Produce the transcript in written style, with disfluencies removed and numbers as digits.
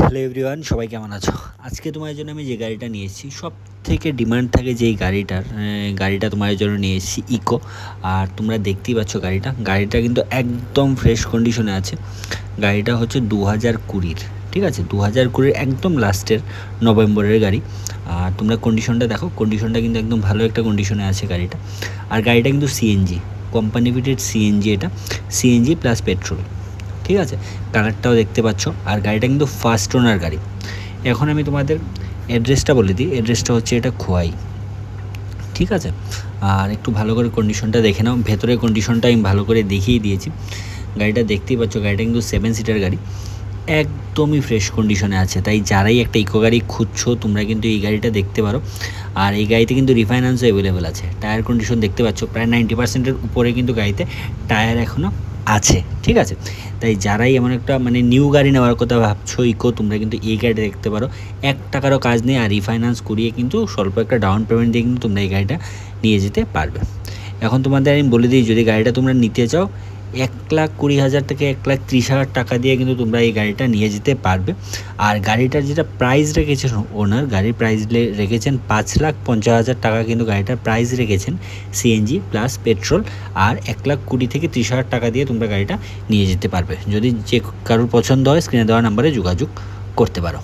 Hello everyone, সবাই কেমন আছো? আজকে তোমার জন্য আমি যে গাড়িটা নিয়ে এসেছি, সব থেকে ডিমান্ড থাকে যেই গাড়িটা তোমার জন্য নিয়ে এসেছি ইকো। আর তোমরা দেখতেই পাচ্ছ গাড়িটা কিন্তু একদম ফ্রেশ কন্ডিশনে আছে। গাড়িটা হচ্ছে 2020-র, ঠিক আছে, 2020-র একদম লাস্টের নভেম্বরের গাড়ি। আর তোমরা কন্ডিশনটা দেখো, কন্ডিশনটা কিন্তু একদম ভালো একটা কন্ডিশনে আছে গাড়িটা। আর গাড়িটা কিন্তু সিএনজি, কোম্পানি ফিটেড সিএনজি, এটা সিএনজি প্লাস পেট্রোল, ঠিক আছে। কালারটাও দেখতে পাচ্ছ। আর গাড়িটা কিন্তু ফার্স্ট ওনার গাড়ি। এখন আমি তোমাদের অ্যাড্রেসটা বলে দিই। অ্যাড্রেসটা হচ্ছে এটা খোয়াই, ঠিক আছে। আর একটু ভালো করে কন্ডিশনটা দেখে নাও। ভেতরের কন্ডিশনটা আমি ভালো করে দেখিয়ে দিয়েছি। গাড়িটা দেখতেই পাচ্ছ, গাড়িটা কিন্তু 7 সিটার গাড়ি, একদমই ফ্রেশ কন্ডিশনে আছে। তাই যারাই একটা ইকো গাড়ি খুঁজছো, তোমরা কিন্তু এই গাড়িটা দেখতে পারো। আর এই গাড়িতে কিন্তু রিফাইন্যান্সও অ্যাভেলেবেল আছে। টায়ার কন্ডিশন দেখতে পাচ্ছ, প্রায় 90%-এর উপরে কিন্তু গাড়িতে টায়ার এখনও আছে, ঠিক আছে। তাই যারাই এমন একটা নিউ গাড়ি নেওয়ার কথা ভাবছো ইকো, তোমরা কিন্তু এই গাড়িটা দেখতে পারো। 1 টাকারও কাজ নেই। আর রিফাইন্যান্স করিয়ে কিন্তু স্বল্প একটা ডাউন পেমেন্ট দিয়ে কিন্তু তোমরা এই গাড়িটা নিয়ে যেতে পারবে। এখন তোমাদের আমি বলে দিই, যদি গাড়িটা তোমরা নিতে চাও, 1,20,000 থেকে 1,30,000 টাকা দিয়ে কিন্তু তোমরা এই গাড়িটা নিয়ে যেতে পারবে। আর গাড়িটার যেটা প্রাইস রেখেছেন ওনার, গাড়ির প্রাইস রেখেছেন 5,50,000 টাকা কিন্তু গাড়িটার প্রাইস রেখেছেন, সিএনজি প্লাস পেট্রোল। আর 1,20,000 থেকে 30,000 টাকা দিয়ে তোমরা গাড়িটা নিয়ে যেতে পারবে। যদি যে কারোর পছন্দ হয়, স্ক্রিনে দেওয়া নাম্বারে যোগাযোগ করতে পারো।